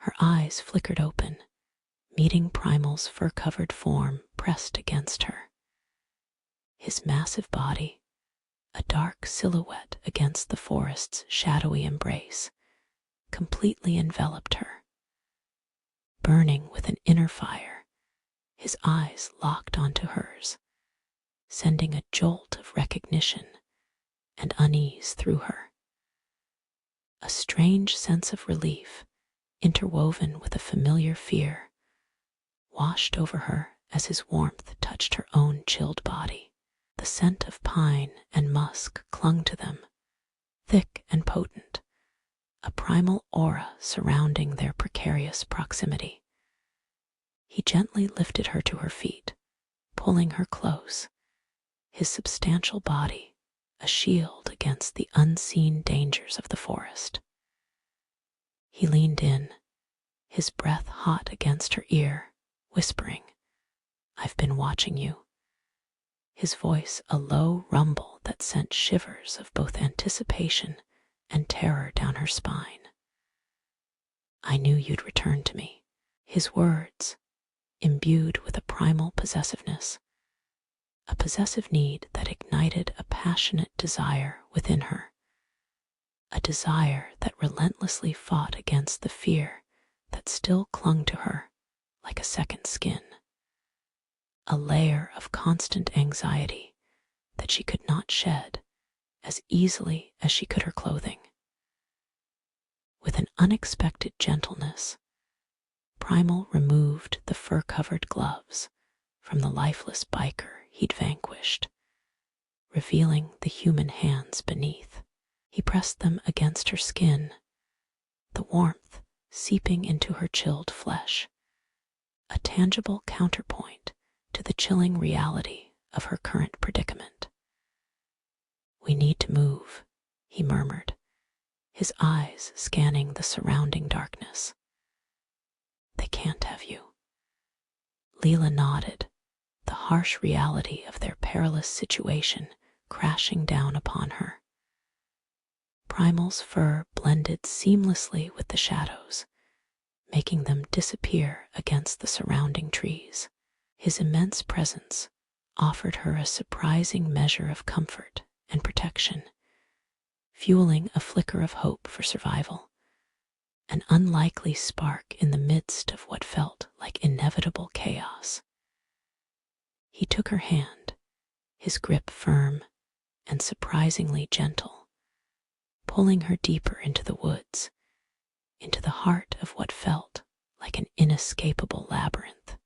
Her eyes flickered open, meeting Primal's fur-covered form pressed against her. His massive body, a dark silhouette against the forest's shadowy embrace, completely enveloped her. Burning with an inner fire, his eyes locked onto hers, sending a jolt of recognition and unease through her. A strange sense of relief, interwoven with a familiar fear, washed over her as his warmth touched her own chilled body. The scent of pine and musk clung to them, thick and potent, a primal aura surrounding their precarious proximity. He gently lifted her to her feet, pulling her close, his substantial body a shield against the unseen dangers of the forest. He leaned in, his breath hot against her ear, whispering, "I've been watching you." His voice a low rumble that sent shivers of both anticipation and terror down her spine. "I knew you'd return to me." His words, imbued with a primal possessiveness, a possessive need that ignited a passionate desire within her, a desire that relentlessly fought against the fear that still clung to her like a second skin, a layer of constant anxiety that she could not shed as easily as she could her clothing. With an unexpected gentleness, Primal removed the fur-covered gloves from the lifeless biker he'd vanquished, revealing the human hands beneath. He pressed them against her skin, the warmth seeping into her chilled flesh, a tangible counterpoint to the chilling reality of her current predicament. "We need to move," he murmured, his eyes scanning the surrounding darkness. "They can't have you." Leela nodded, the harsh reality of their perilous situation crashing down upon her. Primal's fur blended seamlessly with the shadows, making them disappear against the surrounding trees. His immense presence offered her a surprising measure of comfort and protection, fueling a flicker of hope for survival, an unlikely spark in the midst of what felt like inevitable chaos. He took her hand, his grip firm and surprisingly gentle, pulling her deeper into the woods, into the heart of what felt like an inescapable labyrinth.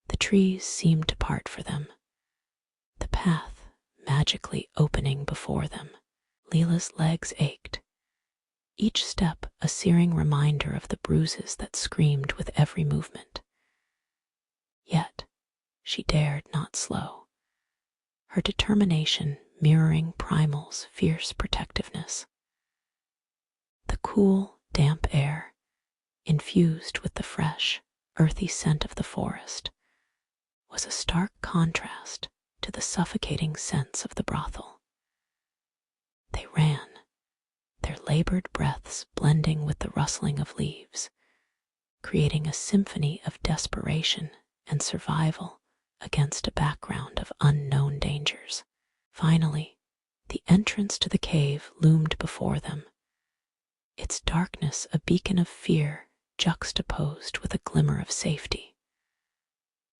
The trees seemed to part for them, the path magically opening before them. Leela's legs ached, each step a searing reminder of the bruises that screamed with every movement. Yet she dared not slow, her determination mirroring Primal's fierce protectiveness. The cool, damp air, infused with the fresh, earthy scent of the forest, was a stark contrast to the suffocating scents of the brothel. They ran, their labored breaths blending with the rustling of leaves, creating a symphony of desperation and survival against a background of unknown dangers. Finally, the entrance to the cave loomed before them, its darkness a beacon of fear juxtaposed with a glimmer of safety.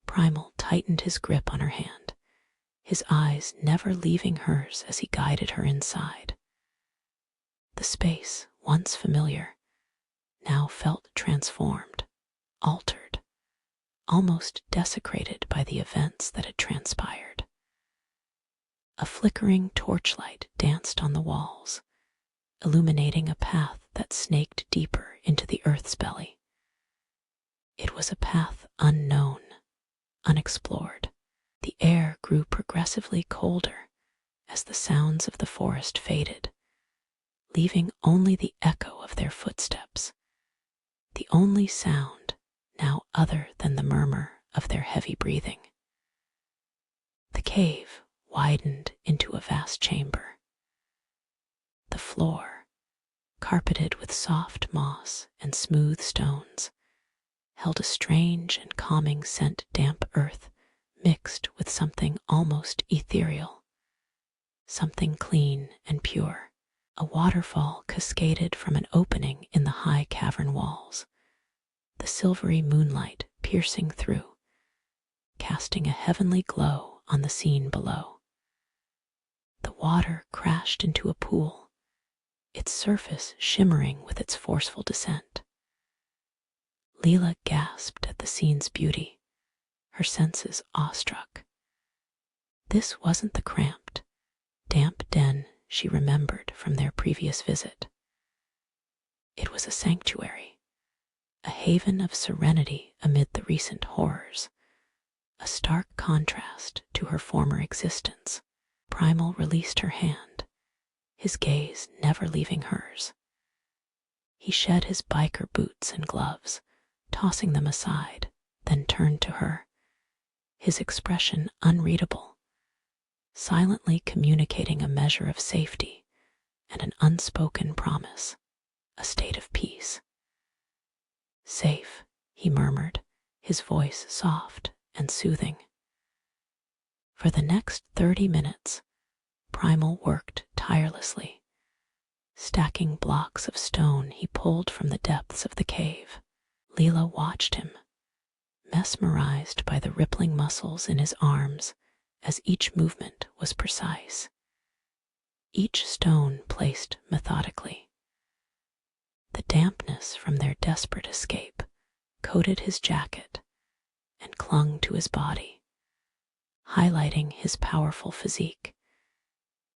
Primal tightened his grip on her hand, his eyes never leaving hers as he guided her inside. The space, once familiar, now felt transformed, altered, almost desecrated by the events that had transpired. A flickering torchlight danced on the walls, illuminating a path that snaked deeper into the earth's belly. It was a path unknown, unexplored. The air grew progressively colder as the sounds of the forest faded, leaving only the echo of their footsteps, the only sound now other than the murmur of their heavy breathing. The cave widened into a vast chamber. The floor, carpeted with soft moss and smooth stones, held a strange and calming scent, damp earth mixed with something almost ethereal, something clean and pure. A waterfall cascaded from an opening in the high cavern walls, the silvery moonlight piercing through, casting a heavenly glow on the scene below. The water crashed into a pool, its surface shimmering with its forceful descent. Leela gasped at the scene's beauty, her senses awestruck. This wasn't the cramped, damp den she remembered from their previous visit. It was a sanctuary, a haven of serenity amid the recent horrors, a stark contrast to her former existence. Primal released her hand, his gaze never leaving hers. He shed his biker boots and gloves, tossing them aside, then turned to her, his expression unreadable, silently communicating a measure of safety and an unspoken promise, a state of peace. "Safe," he murmured, his voice soft and soothing. For the next 30 minutes, Primal worked tirelessly, stacking blocks of stone he pulled from the depths of the cave. Leela watched him, mesmerized by the rippling muscles in his arms as each movement was precise, each stone placed methodically. The dampness from their desperate escape coated his jacket and clung to his body, highlighting his powerful physique.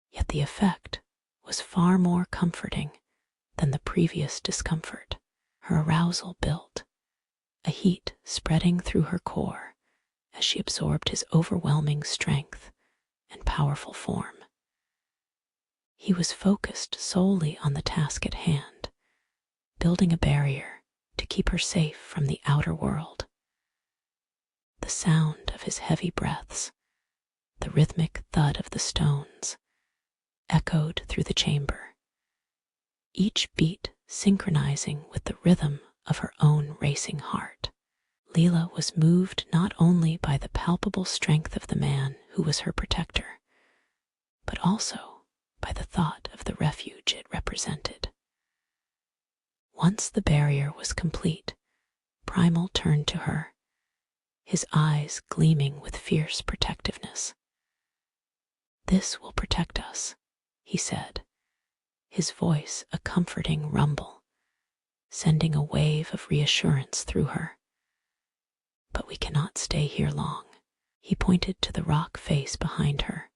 Yet the effect was far more comforting than the previous discomfort. Her arousal built, a heat spreading through her core as she absorbed his overwhelming strength and powerful form. He was focused solely on the task at hand, building a barrier to keep her safe from the outer world. The sound of his heavy breaths, the rhythmic thud of the stones, echoed through the chamber, each beat synchronizing with the rhythm of her own racing heart. Leela was moved not only by the palpable strength of the man who was her protector, but also by the thought of the refuge it represented. Once the barrier was complete, Primal turned to her, his eyes gleaming with fierce protectiveness. "This will protect us," he said, his voice a comforting rumble, sending a wave of reassurance through her. "But we cannot stay here long." He pointed to the rock face behind her,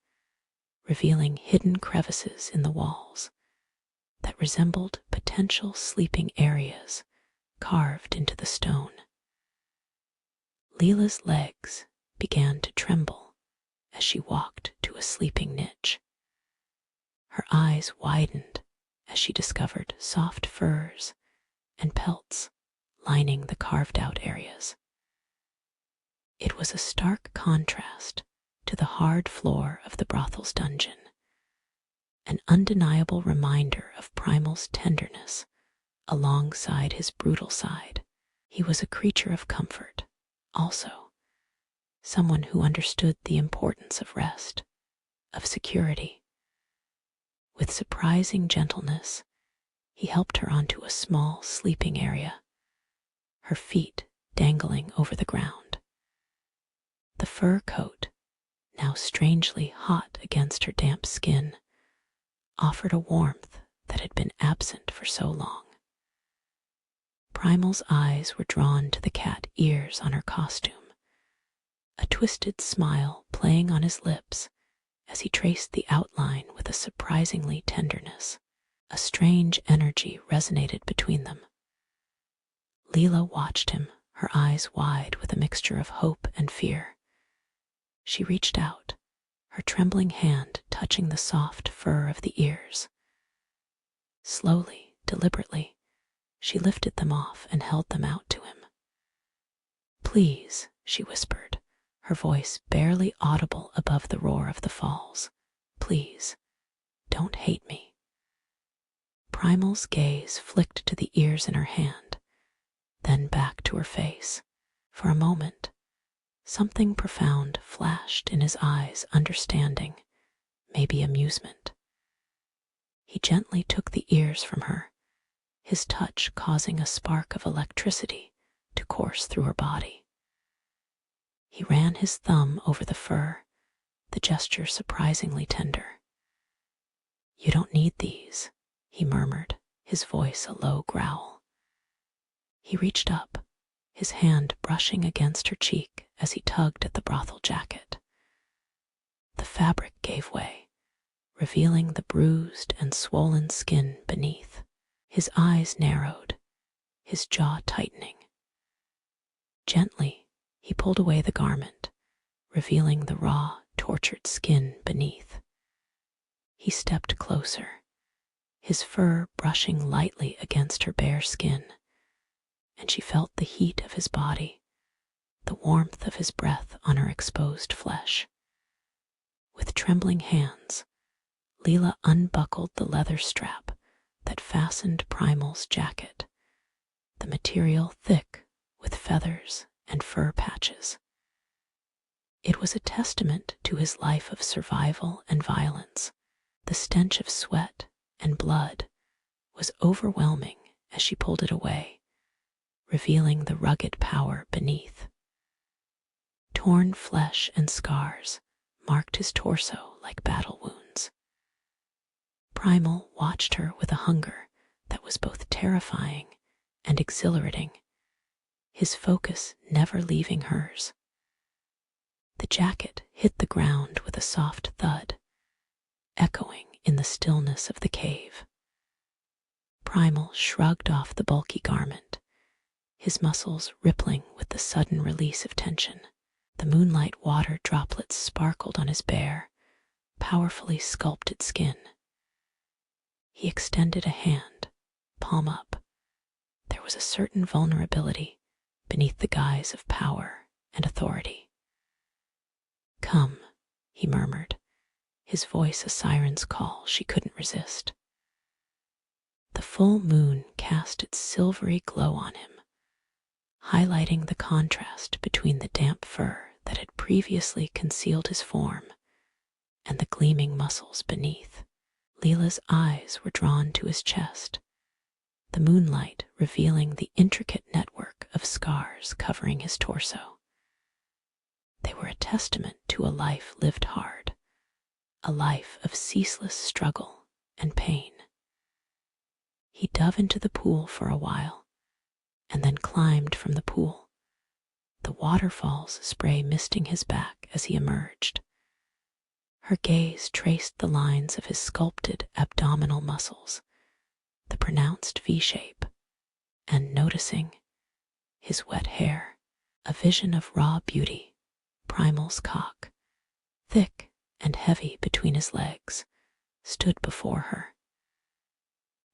revealing hidden crevices in the walls that resembled potential sleeping areas carved into the stone. Leela's legs began to tremble as she walked to a sleeping niche. Her eyes widened as she discovered soft furs and pelts lining the carved-out areas. It was a stark contrast to the hard floor of the brothel's dungeon, an undeniable reminder of Primal's tenderness alongside his brutal side. He was a creature of comfort, also, someone who understood the importance of rest, of security. With surprising gentleness, he helped her onto a small sleeping area, her feet dangling over the ground. The fur coat, now strangely hot against her damp skin, offered a warmth that had been absent for so long. Primal's eyes were drawn to the cat ears on her costume, a twisted smile playing on his lips as he traced the outline with a surprisingly tenderness. A strange energy resonated between them. Leela watched him, her eyes wide with a mixture of hope and fear. She reached out, her trembling hand touching the soft fur of the ears. Slowly, deliberately, she lifted them off and held them out to him. "Please," she whispered, her voice barely audible above the roar of the falls. "Please, don't hate me." Primal's gaze flicked to the ears in her hand, then back to her face. For a moment, something profound flashed in his eyes, understanding, maybe amusement. He gently took the ears from her, his touch causing a spark of electricity to course through her body. He ran his thumb over the fur, the gesture surprisingly tender. "You don't need these," he murmured, his voice a low growl. He reached up, his hand brushing against her cheek as he tugged at the brothel jacket. The fabric gave way, revealing the bruised and swollen skin beneath. His eyes narrowed, his jaw tightening. Gently, he pulled away the garment, revealing the raw, tortured skin beneath. He stepped closer, his fur brushing lightly against her bare skin, and she felt the heat of his body, the warmth of his breath on her exposed flesh. With trembling hands, Leela unbuckled the leather strap that fastened Primal's jacket, the material thick with feathers and fur patches. It was a testament to his life of survival and violence. The stench of sweat and blood was overwhelming as she pulled it away, revealing the rugged power beneath. Torn flesh and scars marked his torso like battle wounds. Primal watched her with a hunger that was both terrifying and exhilarating, his focus never leaving hers. The jacket hit the ground with a soft thud, echoing in the stillness of the cave. Primal shrugged off the bulky garment, his muscles rippling with the sudden release of tension. The moonlight water droplets sparkled on his bare, powerfully sculpted skin. He extended a hand, palm up. There was a certain vulnerability beneath the guise of power and authority. "Come," he murmured, his voice a siren's call she couldn't resist. The full moon cast its silvery glow on him, highlighting the contrast between the damp fur that had previously concealed his form and the gleaming muscles beneath. Leela's eyes were drawn to his chest, the moonlight revealing the intricate network of scars covering his torso. They were a testament to a life lived hard, a life of ceaseless struggle and pain. He dove into the pool for a while, and then climbed from the pool, the waterfall's spray misting his back as he emerged. Her gaze traced the lines of his sculpted abdominal muscles, the pronounced V-shape, and noticing his wet hair, a vision of raw beauty, Primal's cock, thick and heavy between his legs, stood before her.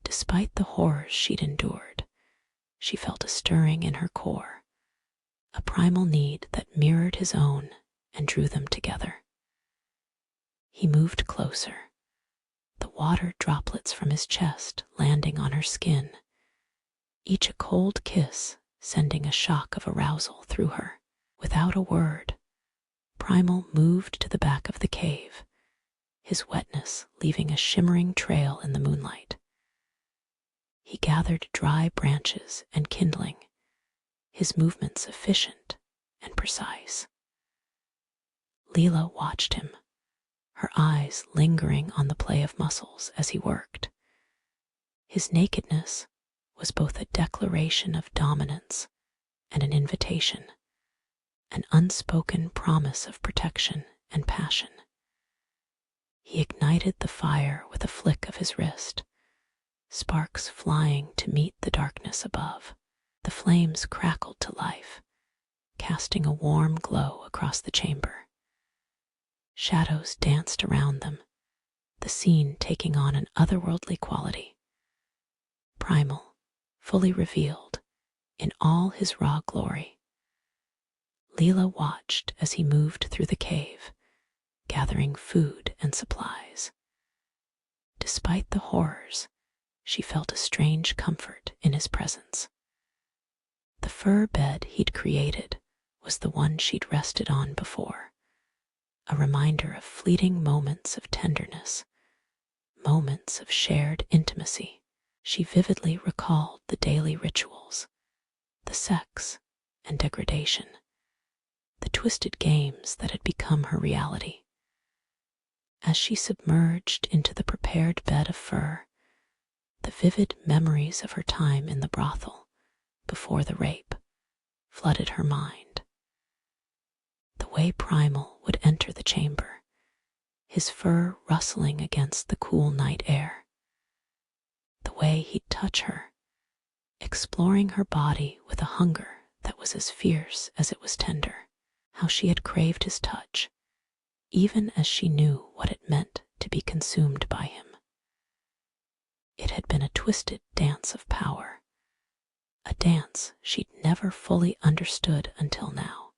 Despite the horrors she'd endured, she felt a stirring in her core, a primal need that mirrored his own and drew them together. He moved closer, the water droplets from his chest landing on her skin, each a cold kiss sending a shock of arousal through her. Without a word, Primal moved to the back of the cave, his wetness leaving a shimmering trail in the moonlight. He gathered dry branches and kindling, his movements efficient and precise. Leela watched him, her eyes lingering on the play of muscles as he worked. His nakedness was both a declaration of dominance and an invitation, an unspoken promise of protection and passion. He ignited the fire with a flick of his wrist, sparks flying to meet the darkness above. The flames crackled to life, casting a warm glow across the chamber. Shadows danced around them, the scene taking on an otherworldly quality. Primal, fully revealed, in all his raw glory. Leela watched as he moved through the cave, gathering food and supplies. Despite the horrors, she felt a strange comfort in his presence. The fur bed he'd created was the one she'd rested on before, a reminder of fleeting moments of tenderness, moments of shared intimacy. She vividly recalled the daily rituals, the sex and degradation, the twisted games that had become her reality. As she submerged into the prepared bed of fur, the vivid memories of her time in the brothel before the rape flooded her mind. The way Primal would enter the chamber, his fur rustling against the cool night air. The way he'd touch her, exploring her body with a hunger that was as fierce as it was tender. How she had craved his touch, even as she knew what it meant to be consumed by him. It had been a twisted dance of power, a dance she'd never fully understood until now.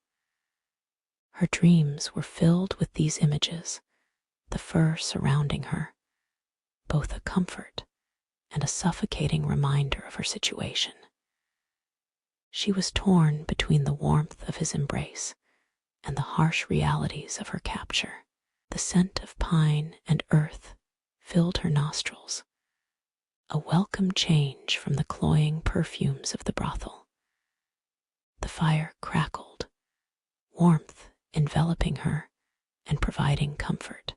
Her dreams were filled with these images, the fur surrounding her, both a comfort and a suffocating reminder of her situation. She was torn between the warmth of his embrace and the harsh realities of her capture. The scent of pine and earth filled her nostrils, a welcome change from the cloying perfumes of the brothel. The fire crackled, warmth enveloping her and providing comfort,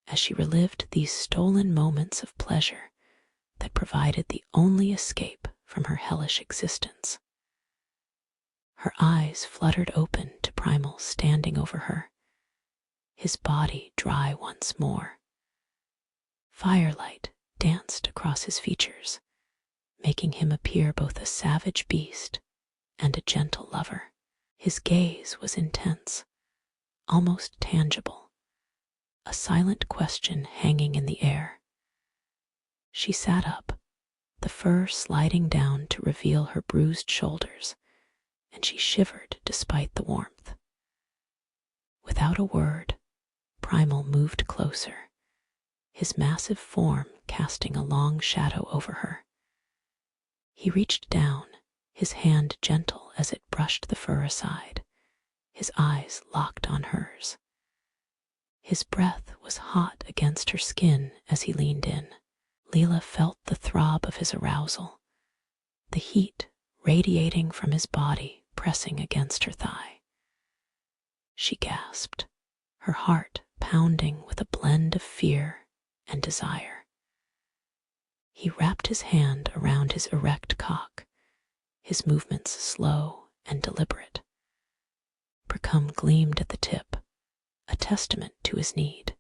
as she relived these stolen moments of pleasure that provided the only escape from her hellish existence. Her eyes fluttered open to Primal standing over her, his body dry once more. Firelight danced across his features, making him appear both a savage beast and a gentle lover. His gaze was intense, almost tangible, a silent question hanging in the air. She sat up, the fur sliding down to reveal her bruised shoulders, and she shivered despite the warmth. Without a word, Primal moved closer, his massive form casting a long shadow over her. He reached down, his hand gentle as it brushed the fur aside, his eyes locked on hers. His breath was hot against her skin as he leaned in. Leela felt the throb of his arousal, the heat radiating from his body pressing against her thigh. She gasped, her heart pounding with a blend of fear and desire. He wrapped his hand around his erect cock, his movements slow and deliberate. Precum gleamed at the tip, a testament to his need.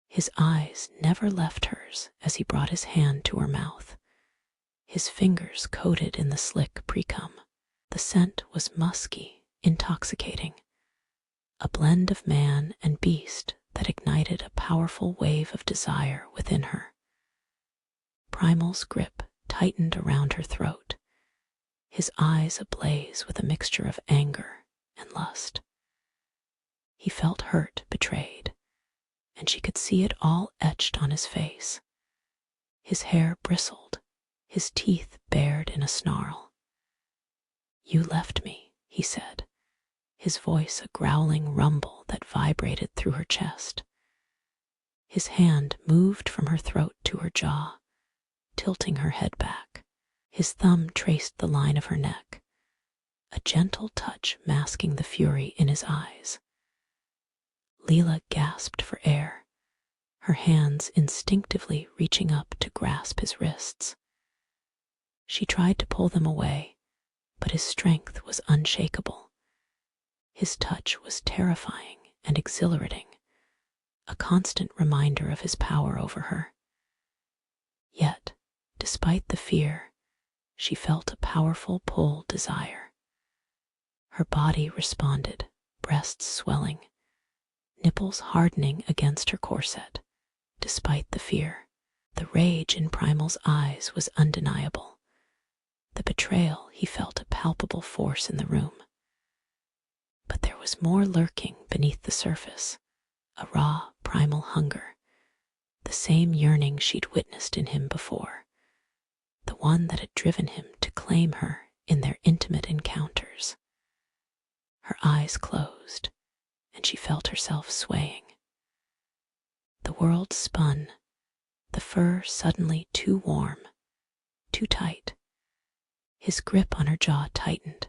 His eyes never left hers as he brought his hand to her mouth, his fingers coated in the slick precum. The scent was musky, intoxicating, a blend of man and beast that ignited a powerful wave of desire within her. Primal's grip tightened around her throat, his eyes ablaze with a mixture of anger and lust. He felt hurt, betrayed, and she could see it all etched on his face. His hair bristled, his teeth bared in a snarl. "You left me," he said, his voice a growling rumble that vibrated through her chest. His hand moved from her throat to her jaw, tilting her head back. His thumb traced the line of her neck, a gentle touch masking the fury in his eyes. Leela gasped for air, her hands instinctively reaching up to grasp his wrists. She tried to pull them away, but his strength was unshakable. His touch was terrifying and exhilarating, a constant reminder of his power over her. Yet, despite the fear, she felt a powerful pull desire. Her body responded, breasts swelling, nipples hardening against her corset, despite the fear. The rage in Primal's eyes was undeniable. The betrayal he felt a palpable force in the room. But there was more lurking beneath the surface, a raw, primal hunger, the same yearning she'd witnessed in him before, the one that had driven him to claim her in their intimate encounters. Her eyes closed, and she felt herself swaying. The world spun, the fur suddenly too warm, too tight. His grip on her jaw tightened,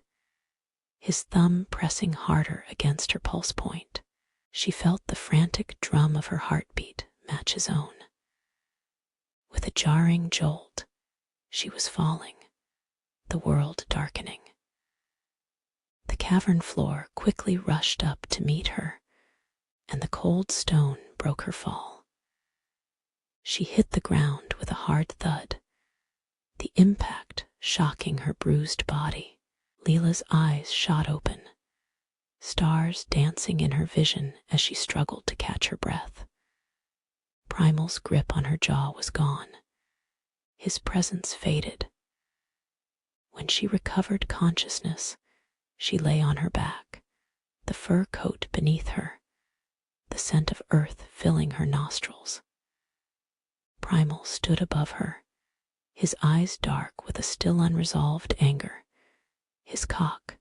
his thumb pressing harder against her pulse point. She felt the frantic drum of her heartbeat match his own. With a jarring jolt, she was falling, the world darkening. The cavern floor quickly rushed up to meet her, and the cold stone broke her fall. She hit the ground with a hard thud, the impact shocking her bruised body. Leela's eyes shot open, stars dancing in her vision as she struggled to catch her breath. Primal's grip on her jaw was gone. His presence faded. When she recovered consciousness, she lay on her back, the fur coat beneath her, the scent of earth filling her nostrils. Primal stood above her, his eyes dark with a still unresolved anger, his cock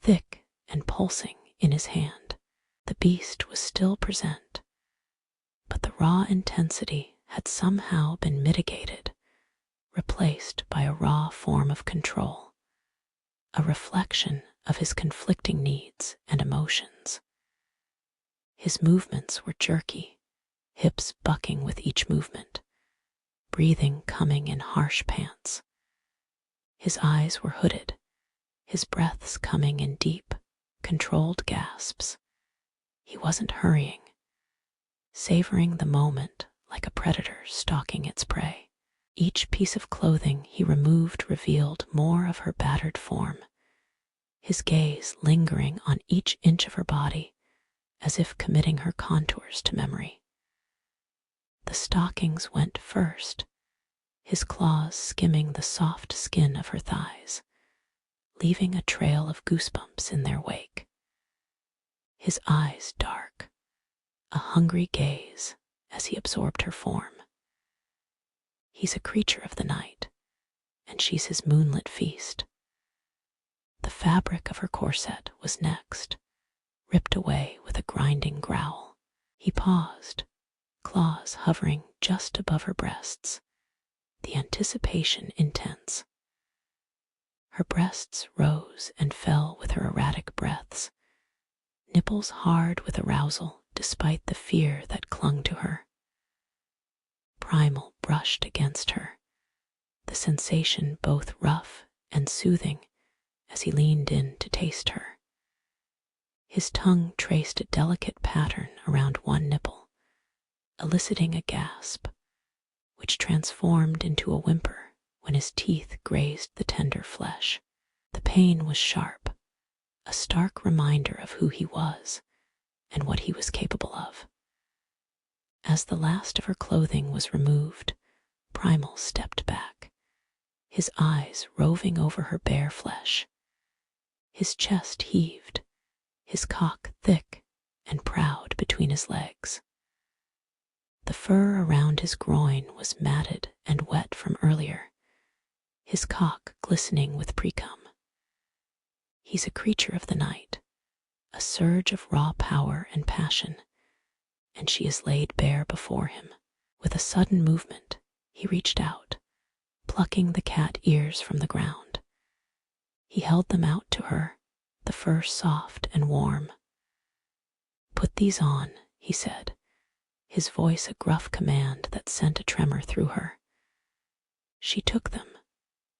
thick and pulsing in his hand. The beast was still present, but the raw intensity had somehow been mitigated, replaced by a raw form of control, a reflection of his conflicting needs and emotions. His movements were jerky, hips bucking with each movement, breathing coming in harsh pants. His eyes were hooded, his breaths coming in deep, controlled gasps. He wasn't hurrying, savoring the moment like a predator stalking its prey. Each piece of clothing he removed revealed more of her battered form, his gaze lingering on each inch of her body as if committing her contours to memory. The stockings went first, his claws skimming the soft skin of her thighs, leaving a trail of goosebumps in their wake. His eyes dark, a hungry gaze as he absorbed her form. He's a creature of the night, and she's his moonlit feast. The fabric of her corset was next, ripped away with a grinding growl. He paused, claws hovering just above her breasts, the anticipation intense. Her breasts rose and fell with her erratic breaths, nipples hard with arousal despite the fear that clung to her. Primal brushed against her, the sensation both rough and soothing as he leaned in to taste her. His tongue traced a delicate pattern around one nipple, eliciting a gasp, which transformed into a whimper when his teeth grazed the tender flesh. The pain was sharp, a stark reminder of who he was and what he was capable of. As the last of her clothing was removed, Primal stepped back, his eyes roving over her bare flesh. His chest heaved, his cock thick and proud between his legs. The fur around his groin was matted and wet from earlier, his cock glistening with precum. He's a creature of the night, a surge of raw power and passion, and she is laid bare before him. With a sudden movement, he reached out, plucking the cat ears from the ground. He held them out to her, the fur soft and warm. "Put these on," he said, his voice a gruff command that sent a tremor through her. She took them,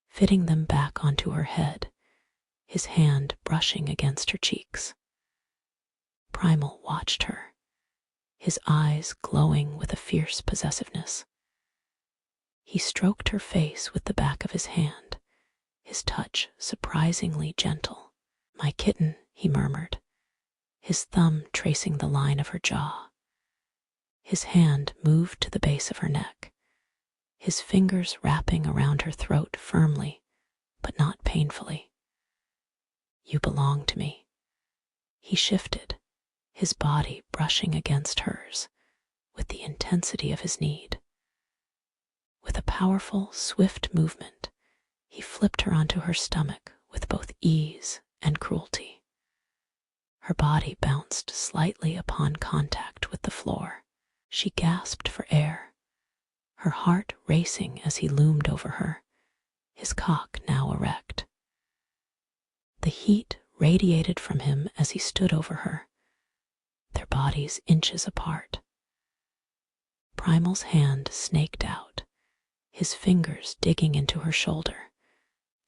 fitting them back onto her head, his hand brushing against her cheeks. Primal watched her, his eyes glowing with a fierce possessiveness. He stroked her face with the back of his hand, his touch surprisingly gentle. "My kitten," he murmured, his thumb tracing the line of her jaw. His hand moved to the base of her neck, his fingers wrapping around her throat firmly, but not painfully. "You belong to me." He shifted, his body brushing against hers, with the intensity of his need. With a powerful, swift movement, he flipped her onto her stomach with both ease and cruelty. Her body bounced slightly upon contact with the floor. She gasped for air, her heart racing as he loomed over her, his cock now erect. The heat radiated from him as he stood over her, their bodies inches apart. Primal's hand snaked out, his fingers digging into her shoulder,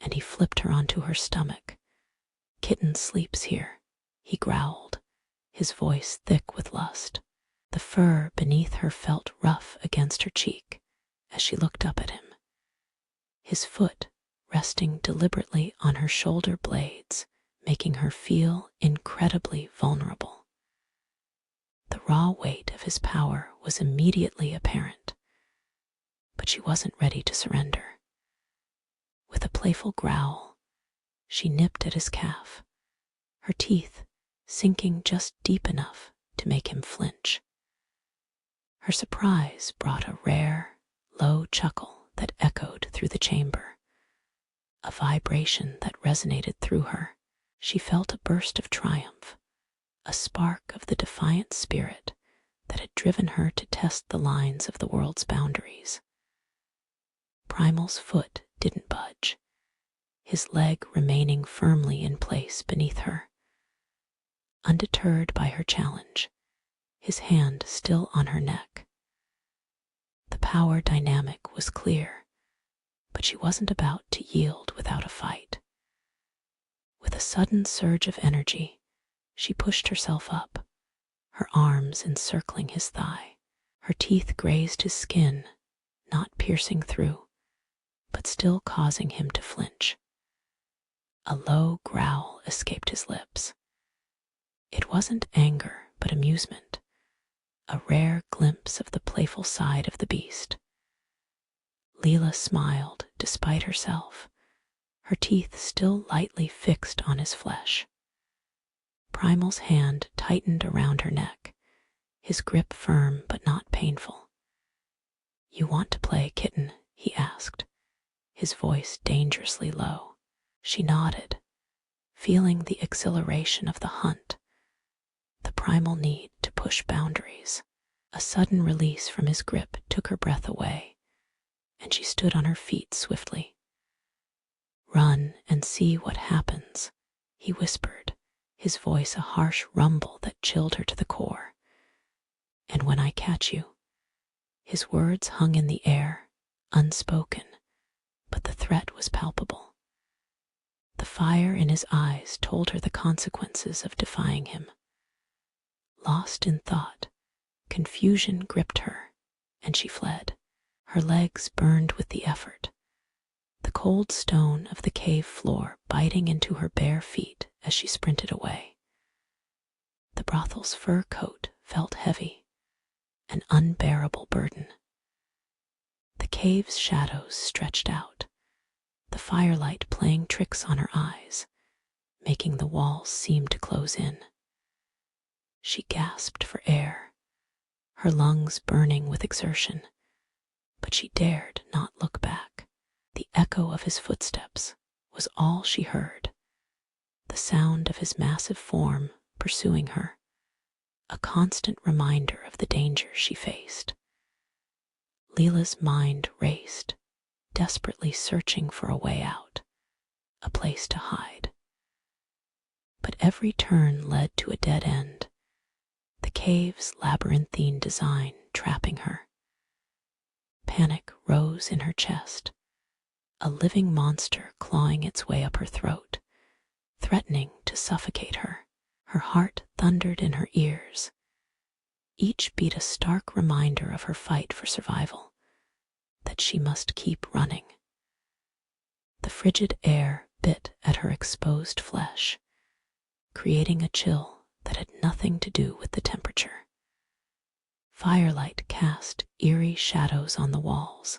and he flipped her onto her stomach. "Kitten sleeps here," he growled, his voice thick with lust. The fur beneath her felt rough against her cheek as she looked up at him, his foot resting deliberately on her shoulder blades, making her feel incredibly vulnerable. The raw weight of his power was immediately apparent, but she wasn't ready to surrender. With a playful growl, she nipped at his calf, her teeth sinking just deep enough to make him flinch. Her surprise brought a rare, low chuckle that echoed through the chamber, a vibration that resonated through her. She felt a burst of triumph, a spark of the defiant spirit that had driven her to test the lines of the world's boundaries. Primal's foot didn't budge, his leg remaining firmly in place beneath her. Undeterred by her challenge, his hand still on her neck. The power dynamic was clear, but she wasn't about to yield without a fight. With a sudden surge of energy, she pushed herself up, her arms encircling his thigh. Her teeth grazed his skin, not piercing through, but still causing him to flinch. A low growl escaped his lips. It wasn't anger, but amusement, a rare glimpse of the playful side of the beast. Leela smiled despite herself, her teeth still lightly fixed on his flesh. Primal's hand tightened around her neck, his grip firm but not painful. "You want to play, kitten?" he asked, his voice dangerously low. She nodded, feeling the exhilaration of the hunt, the primal need to push boundaries. A sudden release from his grip took her breath away, and she stood on her feet swiftly. "Run and see what happens," he whispered, his voice a harsh rumble that chilled her to the core. "And when I catch you." His words hung in the air, unspoken, but the threat was palpable. The fire in his eyes told her the consequences of defying him. Lost in thought, confusion gripped her, and she fled. Her legs burned with the effort, the cold stone of the cave floor biting into her bare feet as she sprinted away. The brothel's fur coat felt heavy, an unbearable burden. The cave's shadows stretched out, the firelight playing tricks on her eyes, making the walls seem to close in. She gasped for air, her lungs burning with exertion, but she dared not look back. The echo of his footsteps was all she heard, the sound of his massive form pursuing her, a constant reminder of the danger she faced. Leela's mind raced, desperately searching for a way out, a place to hide. But every turn led to a dead end, the cave's labyrinthine design trapping her. Panic rose in her chest, a living monster clawing its way up her throat, threatening to suffocate her. Her heart thundered in her ears, each beat a stark reminder of her fight for survival, that she must keep running. The frigid air bit at her exposed flesh, creating a chill that had nothing to do with the temperature. Firelight cast eerie shadows on the walls,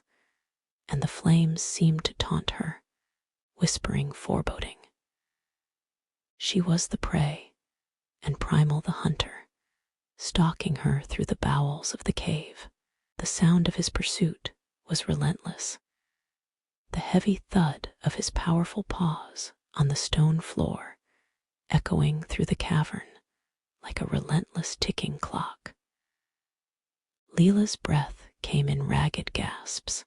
and the flames seemed to taunt her, whispering foreboding. She was the prey, and Primal the hunter, stalking her through the bowels of the cave. The sound of his pursuit was relentless, the heavy thud of his powerful paws on the stone floor echoing through the cavern like a relentless ticking clock. Leela's breath came in ragged gasps.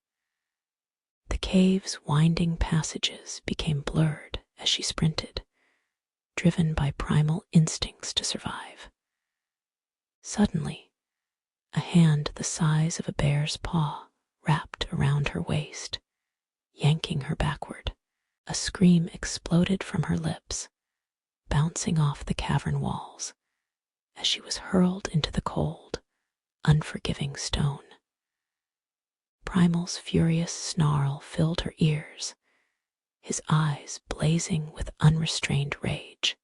The cave's winding passages became blurred as she sprinted, driven by primal instincts to survive. Suddenly, a hand the size of a bear's paw wrapped around her waist, yanking her backward. A scream exploded from her lips, bouncing off the cavern walls as she was hurled into the cold, unforgiving stone. Primal's furious snarl filled her ears, his eyes blazing with unrestrained rage.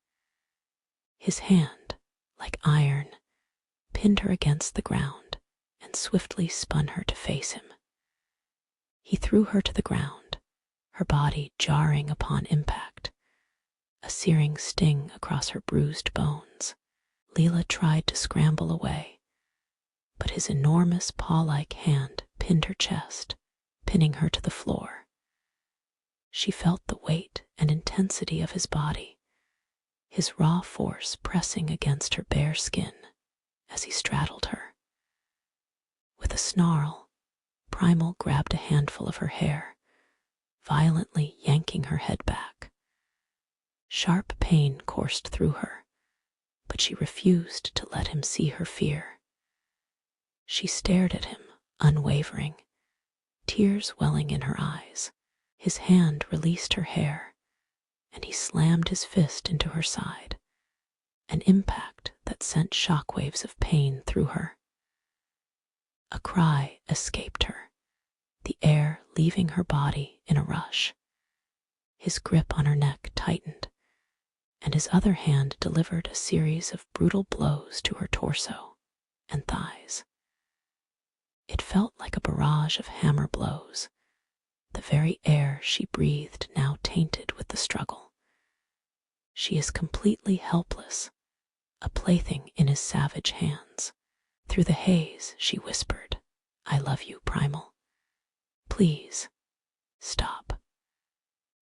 His hand, like iron, pinned her against the ground and swiftly spun her to face him. He threw her to the ground, her body jarring upon impact, a searing sting across her bruised bones. Leela tried to scramble away, but his enormous paw-like hand pinned her chest, pinning her to the floor. She felt the weight and intensity of his body, his raw force pressing against her bare skin as he straddled her. With a snarl, Primal grabbed a handful of her hair, violently yanking her head back. Sharp pain coursed through her, but she refused to let him see her fear. She stared at him, unwavering, tears welling in her eyes. His hand released her hair, and he slammed his fist into her side, an impact that sent shockwaves of pain through her. A cry escaped her, the air leaving her body in a rush. His grip on her neck tightened, and his other hand delivered a series of brutal blows to her torso and thighs. It felt like a barrage of hammer blows, the very air she breathed now tainted with the struggle. She is completely helpless, a plaything in his savage hands. Through the haze, she whispered, "I love you, Primal. Please, stop."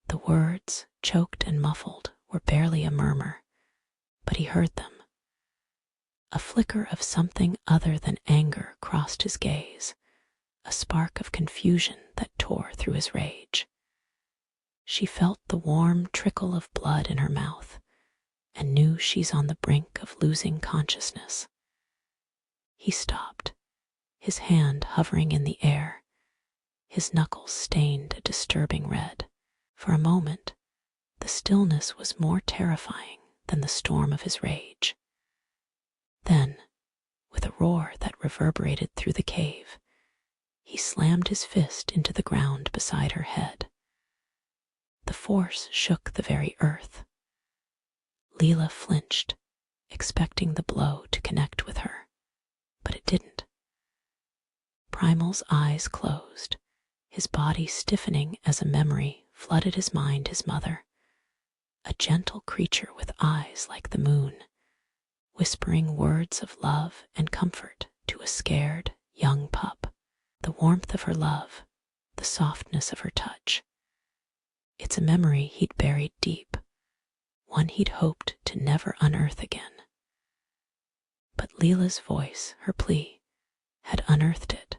The words, choked and muffled, were barely a murmur, but he heard them. A flicker of something other than anger crossed his gaze, a spark of confusion that tore through his rage. She felt the warm trickle of blood in her mouth and knew she's on the brink of losing consciousness. He stopped, his hand hovering in the air, his knuckles stained a disturbing red. For a moment, the stillness was more terrifying than the storm of his rage. Then, with a roar that reverberated through the cave, he slammed his fist into the ground beside her head. The force shook the very earth. Leela flinched, expecting the blow to connect with her, but it didn't. Primal's eyes closed, his body stiffening as a memory flooded his mind. His mother, a gentle creature with eyes like the moon, whispering words of love and comfort to a scared young pup. The warmth of her love, the softness of her touch. It's a memory he'd buried deep, one he'd hoped to never unearth again. But Leela's voice, her plea, had unearthed it,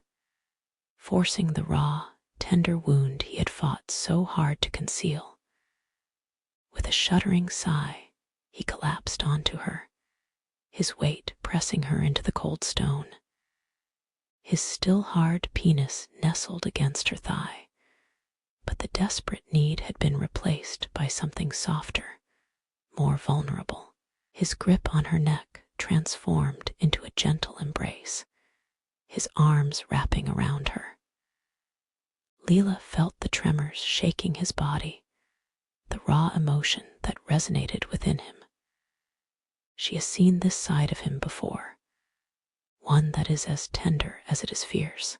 forcing the raw, tender wound he had fought so hard to conceal. With a shuddering sigh, he collapsed onto her, his weight pressing her into the cold stone. His still hard penis nestled against her thigh, but the desperate need had been replaced by something softer, more vulnerable. His grip on her neck transformed into a gentle embrace, his arms wrapping around her. Leela felt the tremors shaking his body, the raw emotion that resonated within him. She has seen this side of him before, one that is as tender as it is fierce.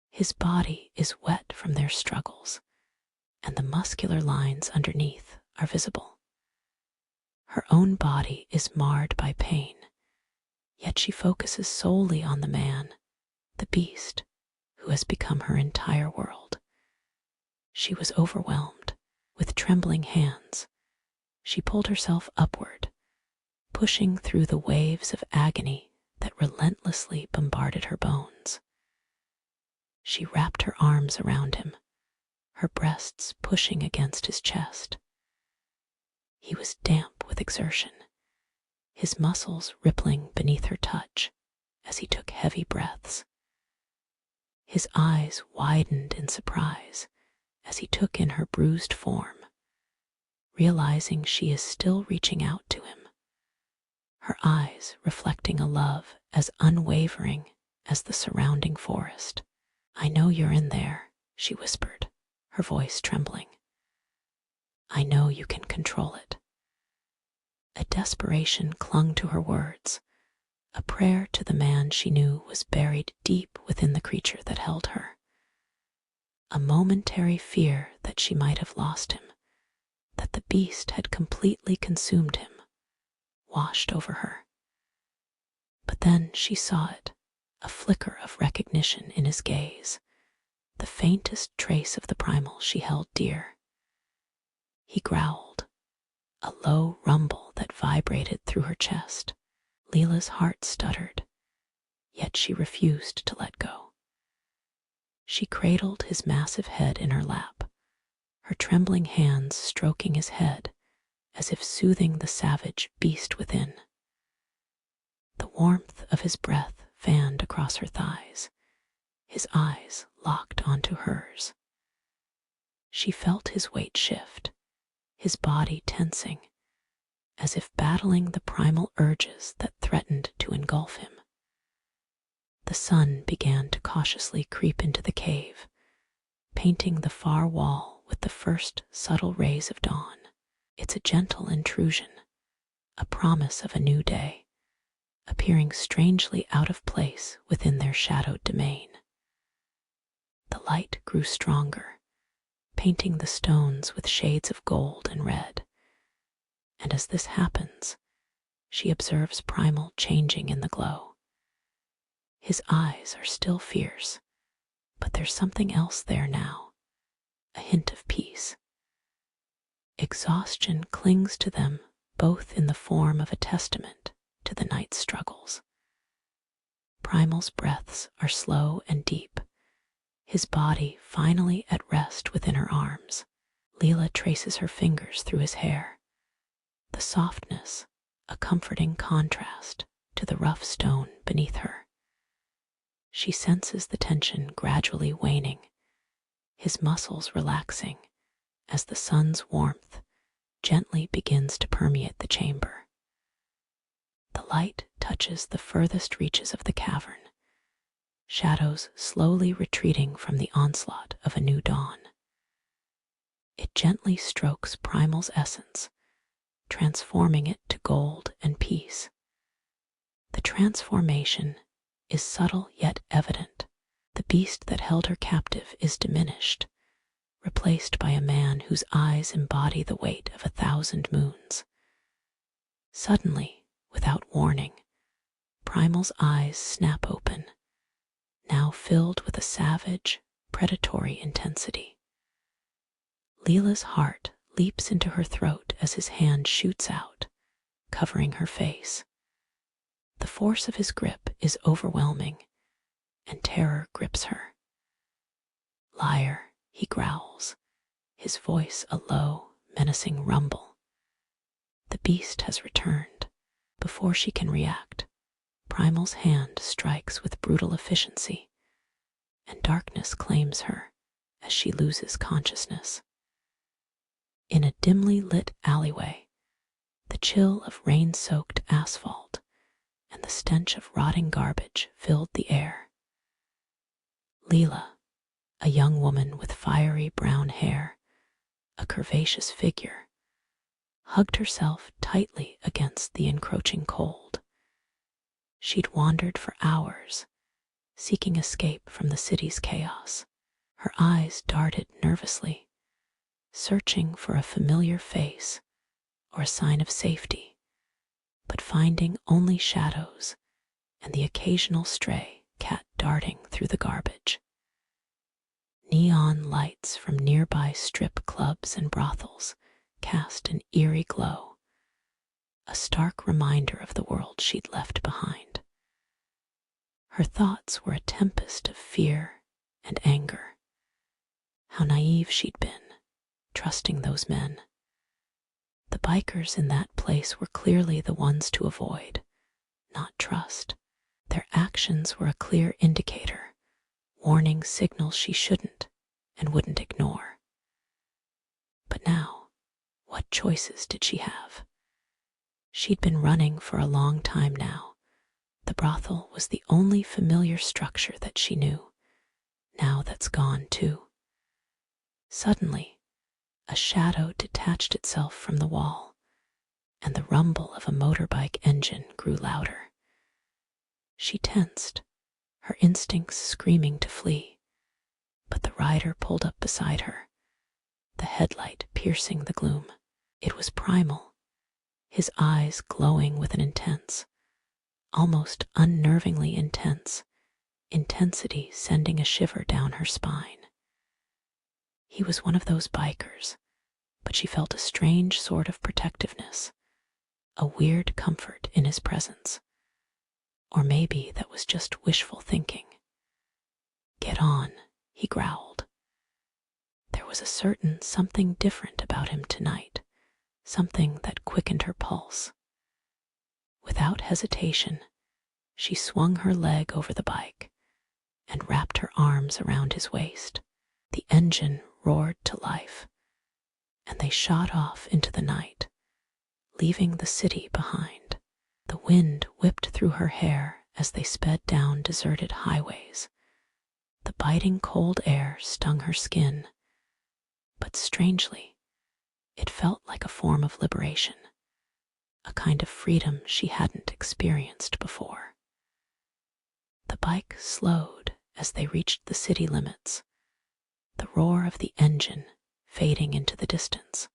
His body is wet from their struggles, and the muscular lines underneath are visible. Her own body is marred by pain, Yet she focuses solely on the man, the beast, who has become her entire world. She was overwhelmed. With trembling hands, she pulled herself upward, pushing through the waves of agony that relentlessly bombarded her bones. She wrapped her arms around him, her breasts pushing against his chest. He was damp with exertion, his muscles rippling beneath her touch as he took heavy breaths. His eyes widened in surprise as he took in her bruised form, realizing she is still reaching out to him, her eyes reflecting a love as unwavering as the surrounding forest. "I know you're in there," she whispered, her voice trembling. "I know you can control it." A desperation clung to her words, a prayer to the man she knew was buried deep within the creature that held her. A momentary fear that she might have lost him, that the beast had completely consumed him, washed over her. But then she saw it, a flicker of recognition in his gaze, the faintest trace of the primal she held dear. He growled, a low rumble that vibrated through her chest. Leela's heart stuttered, yet she refused to let go. She cradled his massive head in her lap, her trembling hands stroking his head as if soothing the savage beast within. The warmth of his breath fanned across her thighs, his eyes locked onto hers. She felt his weight shift, his body tensing, as if battling the primal urges that threatened to engulf him. The sun began to cautiously creep into the cave, painting the far wall with the first subtle rays of dawn. It's a gentle intrusion, a promise of a new day, appearing strangely out of place within their shadowed domain. The light grew stronger, painting the stones with shades of gold and red. And as this happens, she observes Primal changing in the glow. His eyes are still fierce, but there's something else there now, a hint of peace. Exhaustion clings to them, both in the form of a testament to the night's struggles. Primal's breaths are slow and deep, his body finally at rest within her arms. Leela traces her fingers through his hair, the softness a comforting contrast to the rough stone beneath her. She senses the tension gradually waning, his muscles relaxing as the sun's warmth gently begins to permeate the chamber. The light touches the furthest reaches of the cavern, shadows slowly retreating from the onslaught of a new dawn. It gently strokes Primal's essence, transforming it to gold and peace. The transformation is subtle yet evident. The beast that held her captive is diminished, replaced by a man whose eyes embody the weight of 1,000 moons. Suddenly, without warning, Primal's eyes snap open, now filled with a savage, predatory intensity. Leela's heart leaps into her throat as his hand shoots out, covering her face. The force of his grip is overwhelming, and terror grips her. "Liar," he growls, his voice a low, menacing rumble. The beast has returned. Before she can react, Primal's hand strikes with brutal efficiency, and darkness claims her as she loses consciousness. In a dimly lit alleyway, the chill of rain-soaked asphalt and the stench of rotting garbage filled the air. Leela, a young woman with fiery brown hair, a curvaceous figure, hugged herself tightly against the encroaching cold. She'd wandered for hours, seeking escape from the city's chaos. Her eyes darted nervously, searching for a familiar face or a sign of safety, but finding only shadows and the occasional stray cat darting through the garbage. Neon lights from nearby strip clubs and brothels cast an eerie glow, a stark reminder of the world she'd left behind. Her thoughts were a tempest of fear and anger. How naive she'd been, trusting those men. The bikers in that place were clearly the ones to avoid, not trust. Their actions were a clear indicator, warning signals she shouldn't and wouldn't ignore. But now, what choices did she have? She'd been running for a long time now. The brothel was the only familiar structure that she knew. Now that's gone too. Suddenly, a shadow detached itself from the wall, and the rumble of a motorbike engine grew louder. She tensed, her instincts screaming to flee, but the rider pulled up beside her, the headlight piercing the gloom. It was Primal, his eyes glowing with an intense, almost unnervingly intense, intensity sending a shiver down her spine. He was one of those bikers, but she felt a strange sort of protectiveness, a weird comfort in his presence. Or maybe that was just wishful thinking. "Get on," he growled. There was a certain something different about him tonight, something that quickened her pulse. Without hesitation, she swung her leg over the bike and wrapped her arms around his waist. The engine roared to life, and they shot off into the night, leaving the city behind. The wind whipped through her hair as they sped down deserted highways. The biting cold air stung her skin, but strangely, it felt like a form of liberation, a kind of freedom she hadn't experienced before. The bike slowed as they reached the city limits, the roar of the engine fading into the distance.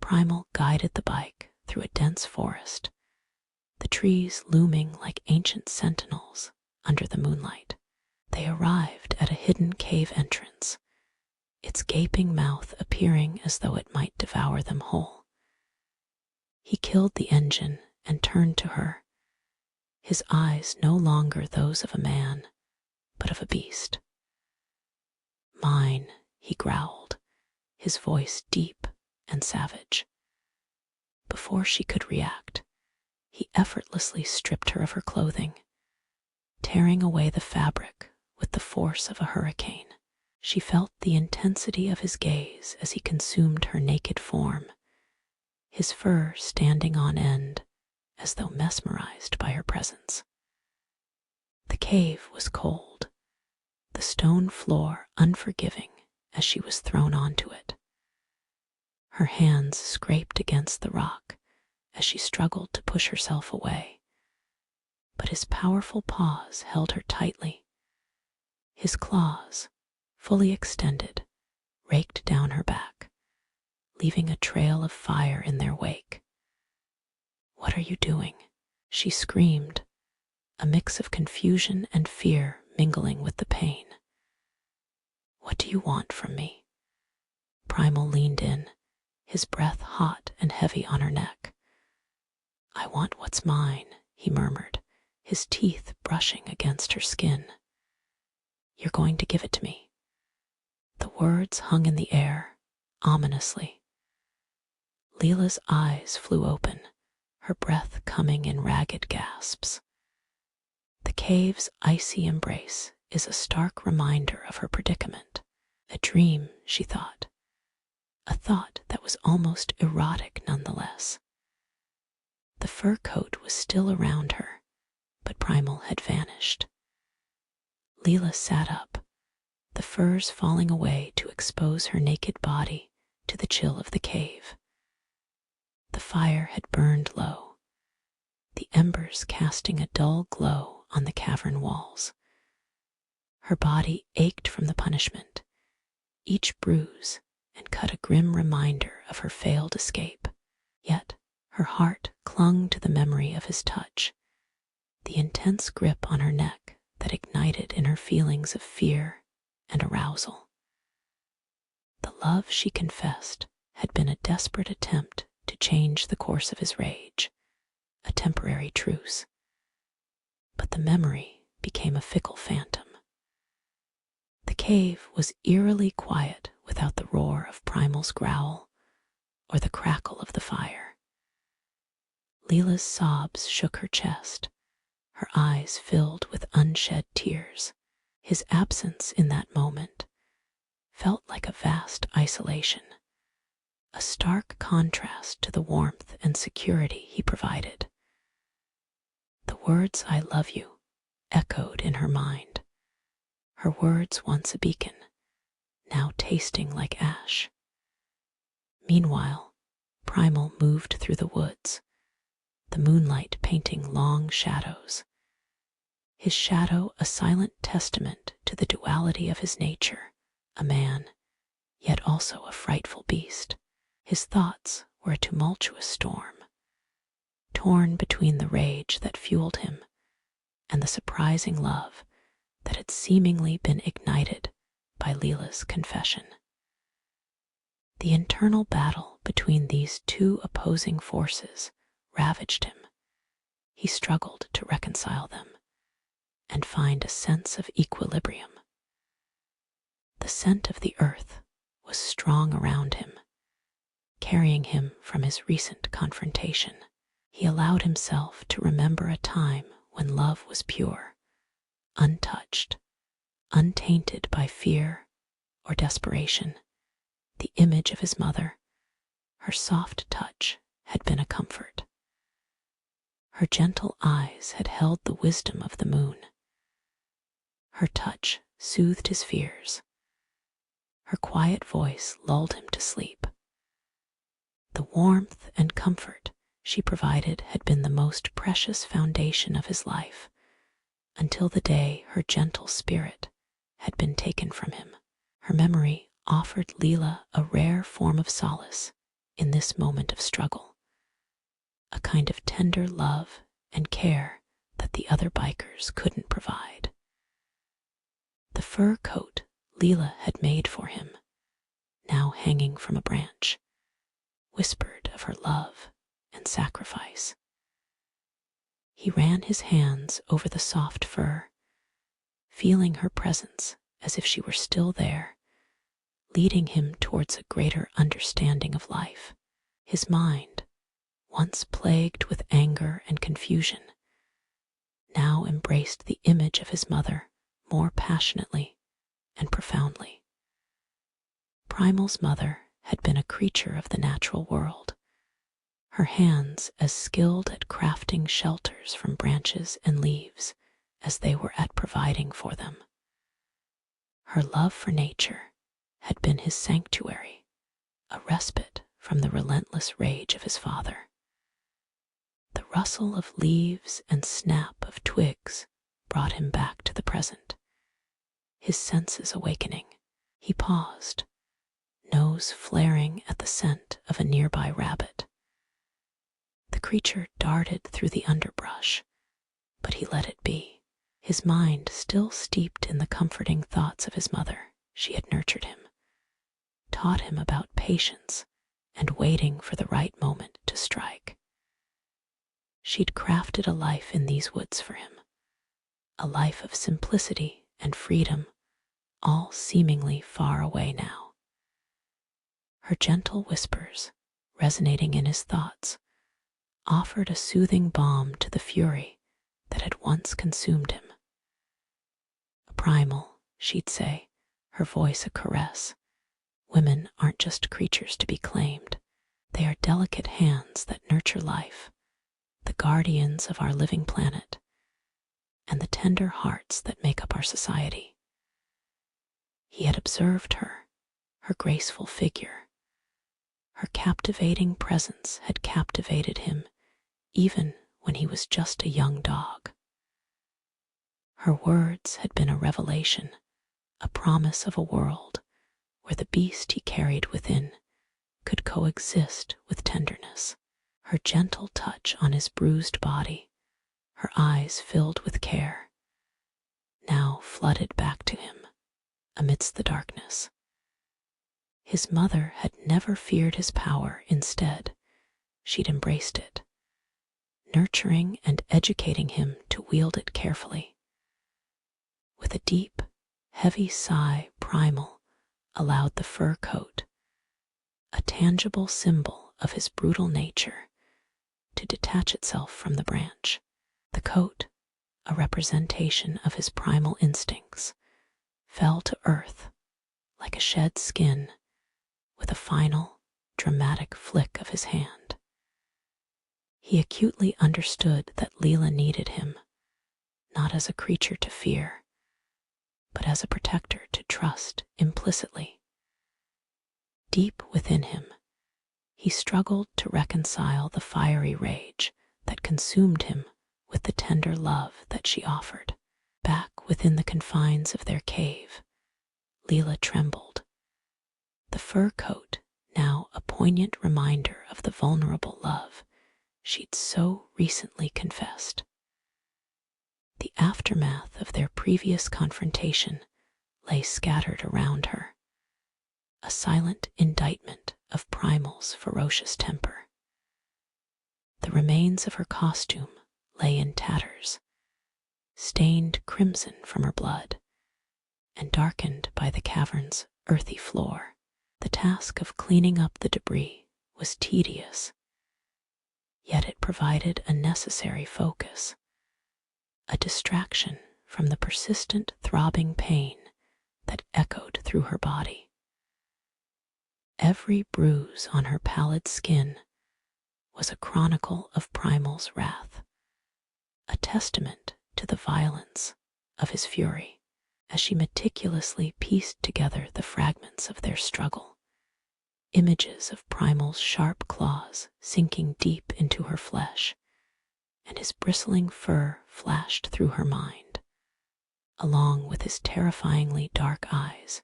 Primal guided the bike through a dense forest, the trees looming like ancient sentinels under the moonlight. They arrived at a hidden cave entrance, its gaping mouth appearing as though it might devour them whole. He killed the engine and turned to her, his eyes no longer those of a man, but of a beast. "Mine," he growled, his voice deep and savage. Before she could react, he effortlessly stripped her of her clothing, tearing away the fabric with the force of a hurricane. She felt the intensity of his gaze as he consumed her naked form, his fur standing on end as though mesmerized by her presence. The cave was cold, the stone floor unforgiving as she was thrown onto it. Her hands scraped against the rock as she struggled to push herself away, but his powerful paws held her tightly. His claws, fully extended, raked down her back, leaving a trail of fire in their wake. "What are you doing?" she screamed, a mix of confusion and fear mingling with the pain. "What do you want from me?" Primal leaned in, his breath hot and heavy on her neck. "I want what's mine," he murmured, his teeth brushing against her skin. "You're going to give it to me." The words hung in the air, ominously. Leela's eyes flew open, her breath coming in ragged gasps. The cave's icy embrace is a stark reminder of her predicament. A dream, she thought. A thought that was almost erotic nonetheless. The fur coat was still around her, but Primal had vanished. Leela sat up, the furs falling away to expose her naked body to the chill of the cave. The fire had burned low, the embers casting a dull glow on the cavern walls. Her body ached from the punishment, each bruise and cut a grim reminder of her failed escape. Yet her heart clung to the memory of his touch, the intense grip on her neck that ignited in her feelings of fear and arousal. The love she confessed had been a desperate attempt to change the course of his rage, a temporary truce. But the memory became a fickle phantom. The cave was eerily quiet without the roar of Primal's growl or the crackle of the fire. Leela's sobs shook her chest, her eyes filled with unshed tears. His absence in that moment felt like a vast isolation, a stark contrast to the warmth and security he provided. The words "I love you" echoed in her mind, her words once a beacon, now tasting like ash. Meanwhile, Primal moved through the woods, the moonlight painting long shadows, his shadow a silent testament to the duality of his nature, a man, yet also a frightful beast. His thoughts were a tumultuous storm, torn between the rage that fueled him and the surprising love that had seemingly been ignited by Leela's confession. The internal battle between these two opposing forces ravaged him. He struggled to reconcile them and find a sense of equilibrium. The scent of the earth was strong around him, carrying him from his recent confrontation. He allowed himself to remember a time when love was pure, untouched, untainted by fear or desperation. The image of his mother, her soft touch, had been a comfort. Her gentle eyes had held the wisdom of the moon. Her touch soothed his fears. Her quiet voice lulled him to sleep. The warmth and comfort she provided had been the most precious foundation of his life, until the day her gentle spirit had been taken from him. Her memory offered Leela a rare form of solace in this moment of struggle, a kind of tender love and care that the other bikers couldn't provide. The fur coat Leela had made for him, now hanging from a branch, whispered of her love and sacrifice. He ran his hands over the soft fur, feeling her presence as if she were still there, leading him towards a greater understanding of life. His mind, once plagued with anger and confusion, now embraced the image of his mother more passionately and profoundly. Primal's mother had been a creature of the natural world, her hands as skilled at crafting shelters from branches and leaves as they were at providing for them. Her love for nature had been his sanctuary, a respite from the relentless rage of his father. The rustle of leaves and snap of twigs brought him back to the present, his senses awakening. He paused, nose flaring at the scent of a nearby rabbit. The creature darted through the underbrush, but he let it be. His mind still steeped in the comforting thoughts of his mother. She had nurtured him, taught him about patience and waiting for the right moment to strike. She'd crafted a life in these woods for him, a life of simplicity and freedom, all seemingly far away now. Her gentle whispers, resonating in his thoughts, offered a soothing balm to the fury that had once consumed him. Primal, she'd say, her voice a caress. Women aren't just creatures to be claimed. They are delicate hands that nurture life, the guardians of our living planet, and the tender hearts that make up our society. He had observed her, her graceful figure. Her captivating presence had captivated him even when he was just a young dog. Her words had been a revelation, a promise of a world where the beast he carried within could coexist with tenderness. Her gentle touch on his bruised body, her eyes filled with care, now flooded back to him amidst the darkness. His mother had never feared his power. Instead, she'd embraced it, nurturing and educating him to wield it carefully. With a deep, heavy sigh, Primal allowed the fur coat, a tangible symbol of his brutal nature, to detach itself from the branch. The coat, a representation of his primal instincts, fell to earth like a shed skin with a final, dramatic flick of his hand. He acutely understood that Leela needed him, not as a creature to fear, but as a protector to trust implicitly. Deep within him, he struggled to reconcile the fiery rage that consumed him with the tender love that she offered. Back within the confines of their cave, Leela trembled, the fur coat now a poignant reminder of the vulnerable love she'd so recently confessed. The aftermath of their previous confrontation lay scattered around her, a silent indictment of Primal's ferocious temper. The remains of her costume lay in tatters, stained crimson from her blood, and darkened by the cavern's earthy floor. The task of cleaning up the debris was tedious, yet it provided a necessary focus, a distraction from the persistent throbbing pain that echoed through her body. Every bruise on her pallid skin was a chronicle of Primal's wrath, a testament to the violence of his fury. As she meticulously pieced together the fragments of their struggle, images of Primal's sharp claws sinking deep into her flesh, and his bristling fur flashed through her mind, along with his terrifyingly dark eyes,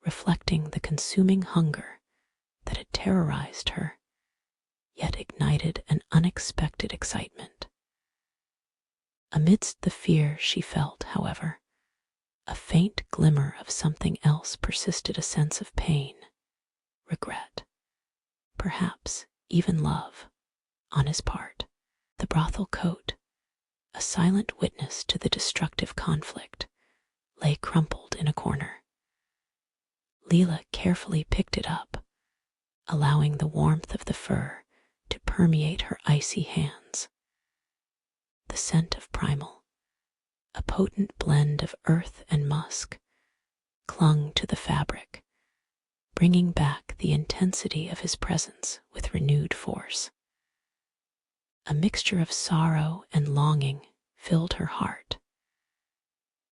reflecting the consuming hunger that had terrorized her, yet ignited an unexpected excitement. Amidst the fear she felt, however, a faint glimmer of something else persisted, a sense of pain, regret, perhaps even love, on his part. The brothel coat, a silent witness to the destructive conflict, lay crumpled in a corner. Leela carefully picked it up, allowing the warmth of the fur to permeate her icy hands. The scent of Primal, a potent blend of earth and musk, clung to the fabric, bringing back the intensity of his presence with renewed force. A mixture of sorrow and longing filled her heart.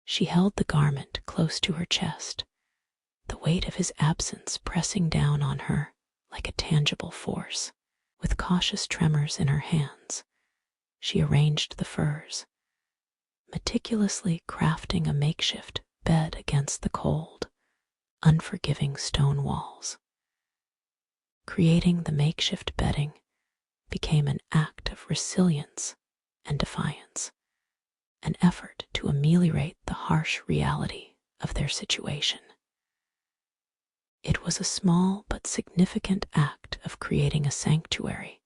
She held the garment close to her chest, the weight of his absence pressing down on her like a tangible force. With cautious tremors in her hands, she arranged the furs, meticulously crafting a makeshift bed against the cold, unforgiving stone walls. Creating the makeshift bedding became an act of resilience and defiance, an effort to ameliorate the harsh reality of their situation. It was a small but significant act of creating a sanctuary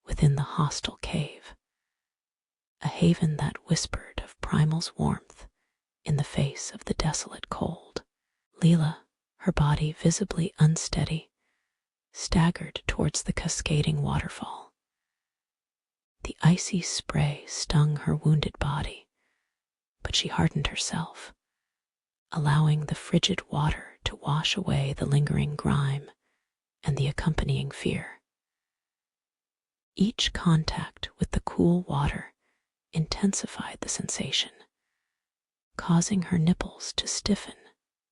within the hostile cave, a haven that whispered of Primal's warmth in the face of the desolate cold. Leela, her body visibly unsteady, staggered towards the cascading waterfall. The icy spray stung her wounded body, but she hardened herself, allowing the frigid water to wash away the lingering grime and the accompanying fear. Each contact with the cool water intensified the sensation, causing her nipples to stiffen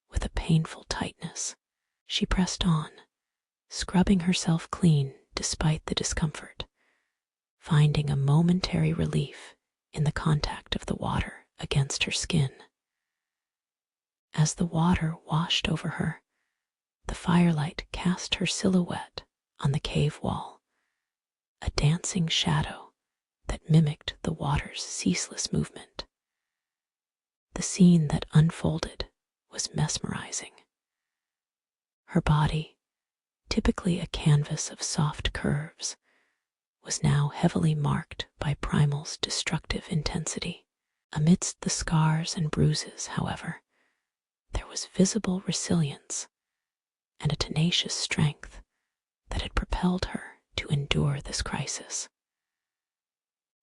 with a painful tightness. She pressed on, scrubbing herself clean despite the discomfort, finding a momentary relief in the contact of the water against her skin. As the water washed over her, the firelight cast her silhouette on the cave wall, a dancing shadow that mimicked the water's ceaseless movement. The scene that unfolded was mesmerizing. Her body, typically a canvas of soft curves, was now heavily marked by Primal's destructive intensity. Amidst the scars and bruises, however, there was visible resilience and a tenacious strength that had propelled her to endure this crisis.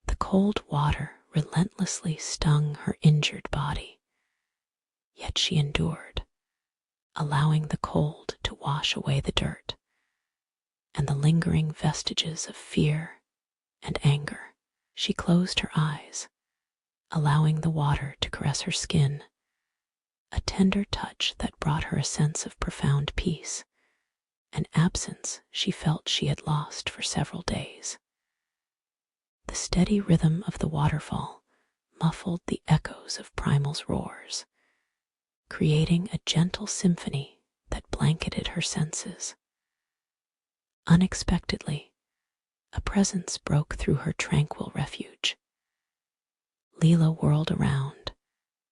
The cold water relentlessly stung her injured body, yet she endured, allowing the cold to wash away the dirt and the lingering vestiges of fear and anger. She closed her eyes, allowing the water to caress her skin, a tender touch that brought her a sense of profound peace, an absence she felt she had lost for several days. The steady rhythm of the waterfall muffled the echoes of Primal's roars, creating a gentle symphony that blanketed her senses. Unexpectedly, a presence broke through her tranquil refuge. Leela whirled around,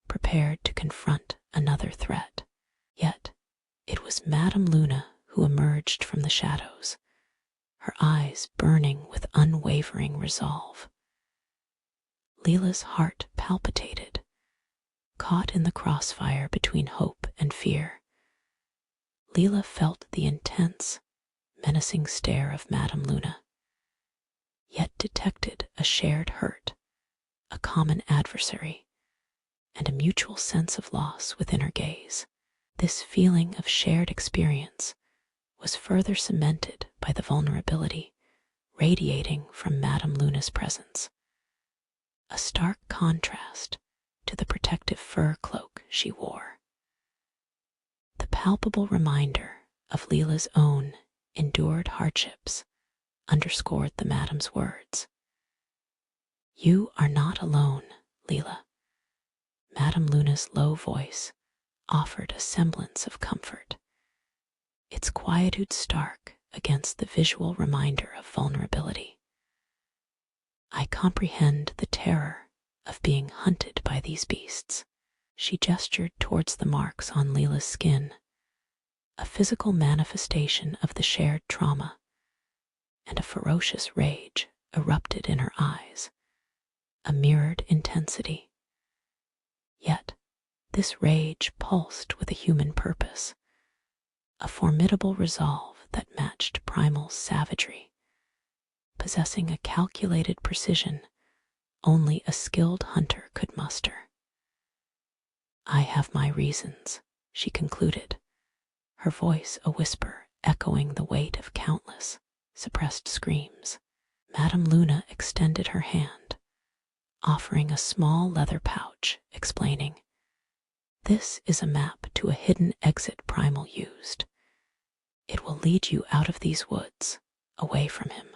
prepared to confront another threat. Yet, it was Madame Luna who emerged from the shadows, her eyes burning with unwavering resolve. Leela's heart palpitated, caught in the crossfire between hope and fear. Leela felt the intense, menacing stare of Madame Luna, yet detected a shared hurt, a common adversary, and a mutual sense of loss within her gaze. This feeling of shared experience was further cemented by the vulnerability radiating from Madame Luna's presence, a stark contrast to the protective fur cloak she wore. The palpable reminder of Leela's own endured hardships underscored the Madame's words. "You are not alone, Leela." Madame Luna's low voice offered a semblance of comfort, its quietude stark against the visual reminder of vulnerability. "I comprehend the terror of being hunted by these beasts." She gestured towards the marks on Leela's skin, a physical manifestation of the shared trauma, and a ferocious rage erupted in her eyes, a mirrored intensity. Yet, this rage pulsed with a human purpose, a formidable resolve that matched Primal's savagery, possessing a calculated precision only a skilled hunter could muster. "I have my reasons," she concluded, her voice a whisper echoing the weight of countless suppressed screams. Madame Luna extended her hand, offering a small leather pouch, explaining, "This is a map to a hidden exit Primal used. It will lead you out of these woods, away from him."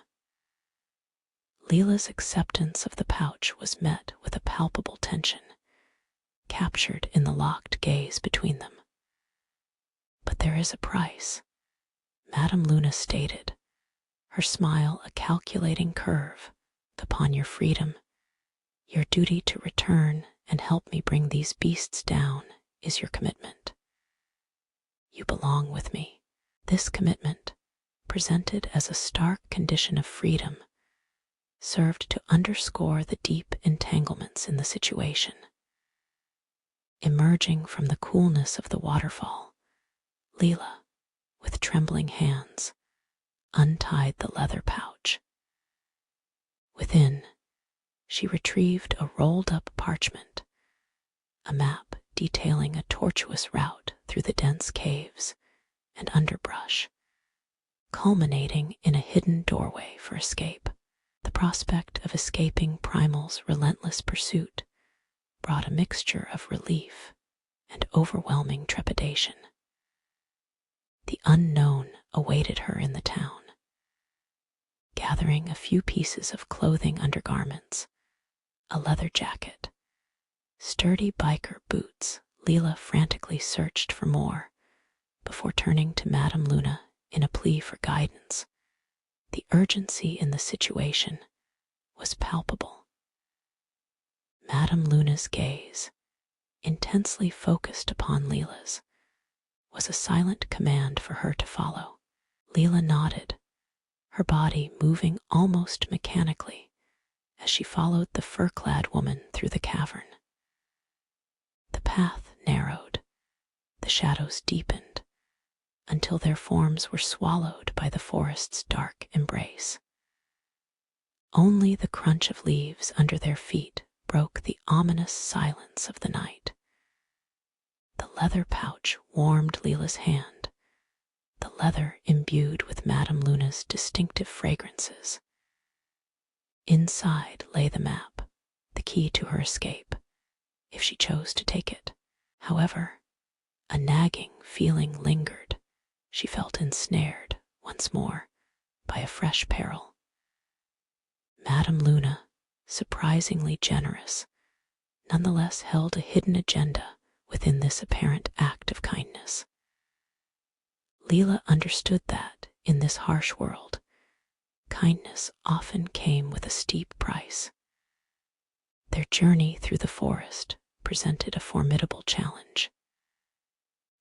Leela's acceptance of the pouch was met with a palpable tension, captured in the locked gaze between them. "But there is a price," Madame Luna stated, her smile a calculating curve. "Upon your freedom, your duty to return and help me bring these beasts down is your commitment. You belong with me." This commitment, presented as a stark condition of freedom, served to underscore the deep entanglements in the situation. Emerging from the coolness of the waterfall, Leela, with trembling hands, untied the leather pouch. Within, she retrieved a rolled-up parchment, a map detailing a tortuous route through the dense caves and underbrush, culminating in a hidden doorway for escape. The prospect of escaping Primal's relentless pursuit brought a mixture of relief and overwhelming trepidation. The unknown awaited her in the town. Gathering a few pieces of clothing undergarments, a leather jacket, sturdy biker boots, Leela frantically searched for more before turning to Madame Luna in a plea for guidance. The urgency in the situation was palpable. Madame Luna's gaze, intensely focused upon Leela's, was a silent command for her to follow. Leela nodded, her body moving almost mechanically as she followed the fur-clad woman through the cavern. The path narrowed, the shadows deepened, until their forms were swallowed by the forest's dark embrace. Only the crunch of leaves under their feet broke the ominous silence of the night. The leather pouch warmed Leela's hand, the leather imbued with Madame Luna's distinctive fragrances. Inside lay the map, the key to her escape, if she chose to take it. However, a nagging feeling lingered. She felt ensnared once more by a fresh peril. Madame Luna, surprisingly generous, nonetheless held a hidden agenda within this apparent act of kindness. Leela understood that, in this harsh world, kindness often came with a steep price. Their journey through the forest presented a formidable challenge.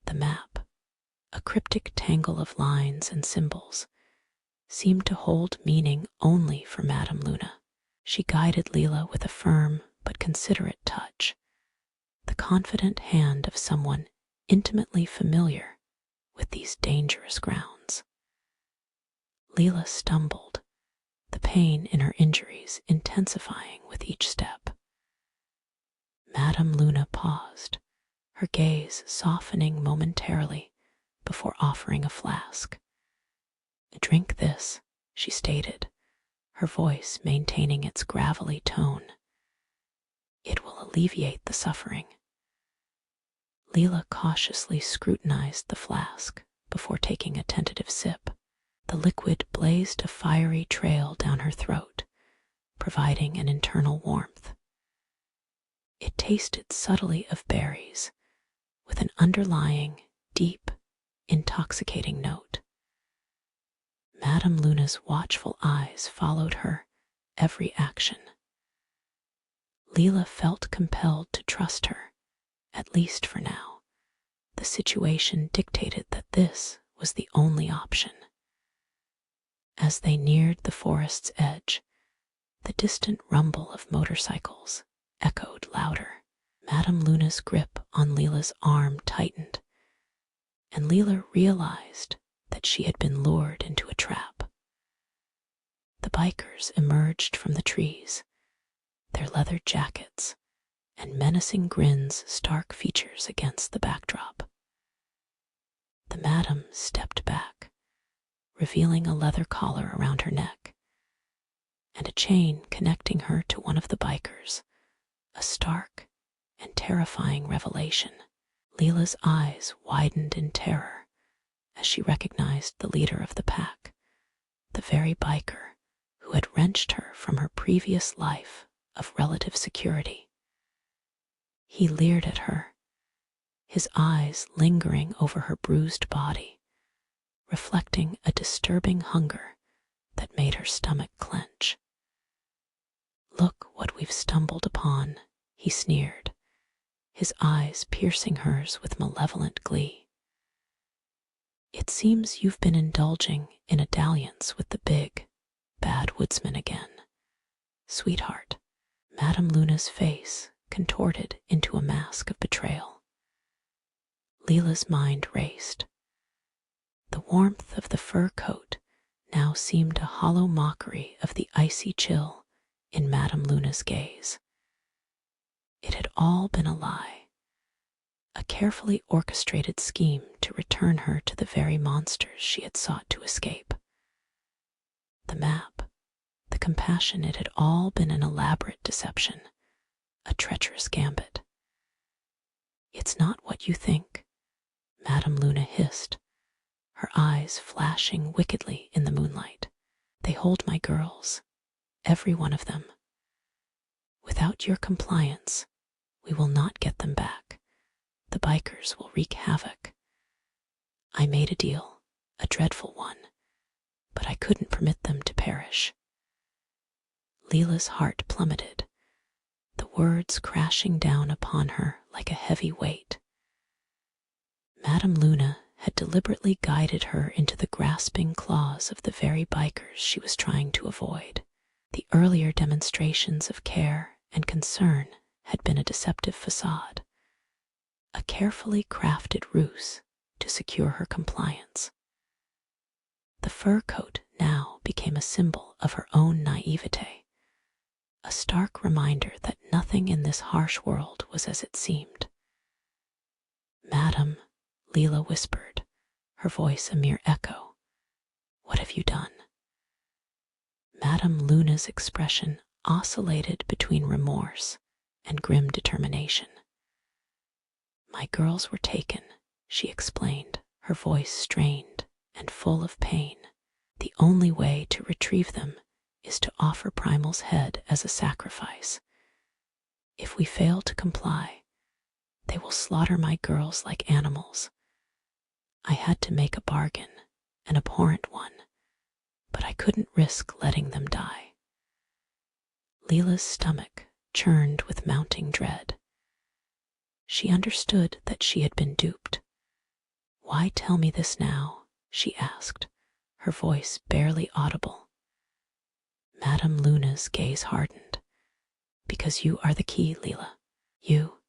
The map, a cryptic tangle of lines and symbols, seemed to hold meaning only for Madame Luna. She guided Leela with a firm but considerate touch, the confident hand of someone intimately familiar with these dangerous grounds. Leela stumbled, the pain in her injuries intensifying with each step. Madame Luna paused, her gaze softening momentarily before offering a flask. "Drink this," she stated, her voice maintaining its gravelly tone. "It will alleviate the suffering." Leela cautiously scrutinized the flask before taking a tentative sip. The liquid blazed a fiery trail down her throat, providing an internal warmth. It tasted subtly of berries, with an underlying, deep, intoxicating note. Madame Luna's watchful eyes followed her every action. Leela felt compelled to trust her, at least for now. The situation dictated that this was the only option. As they neared the forest's edge, the distant rumble of motorcycles echoed louder. Madame Luna's grip on Leela's arm tightened, and Leela realized that she had been lured into a trap. The bikers emerged from the trees, their leather jackets and menacing grins stark features against the backdrop. The madam stepped back, revealing a leather collar around her neck and a chain connecting her to one of the bikers, a stark and terrifying revelation. Leela's eyes widened in terror as she recognized the leader of the pack, the very biker who had wrenched her from her previous life of relative security. He leered at her, his eyes lingering over her bruised body, reflecting a disturbing hunger that made her stomach clench. "Look what we've stumbled upon," he sneered, his eyes piercing hers with malevolent glee. "It seems you've been indulging in a dalliance with the big, bad woodsman again. Sweetheart." Madame Luna's face contorted into a mask of betrayal. Leela's mind raced. The warmth of the fur coat now seemed a hollow mockery of the icy chill in Madame Luna's gaze. It had all been a lie, a carefully orchestrated scheme to return her to the very monsters she had sought to escape. The map, the compassion, it had all been an elaborate deception, a treacherous gambit. "It's not what you think," Madame Luna hissed, her eyes flashing wickedly in the moonlight. "They hold my girls, every one of them. Without your compliance, we will not get them back. The bikers will wreak havoc. I made a deal, a dreadful one, but I couldn't permit them to perish." Leela's heart plummeted, the words crashing down upon her like a heavy weight. Madame Luna had deliberately guided her into the grasping claws of the very bikers she was trying to avoid. The earlier demonstrations of care and concern had been a deceptive facade, a carefully crafted ruse to secure her compliance. The fur coat now became a symbol of her own naivete, a stark reminder that nothing in this harsh world was as it seemed. "Madam," Leela whispered, her voice a mere echo, "what have you done?" Madame Luna's expression oscillated between remorse and grim determination. "My girls were taken," she explained, her voice strained and full of pain. "The only way to retrieve them is to offer Primal's head as a sacrifice. If we fail to comply, they will slaughter my girls like animals. I had to make a bargain, an abhorrent one, but I couldn't risk letting them die." Leela's stomach churned with mounting dread. She understood that she had been duped. "Why tell me this now?" she asked, her voice barely audible. Madame Luna's gaze hardened. "Because you are the key, Leela. You,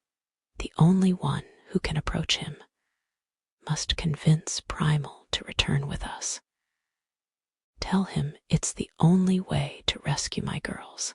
the only one who can approach him, must convince Primal to return with us. Tell him it's the only way to rescue my girls."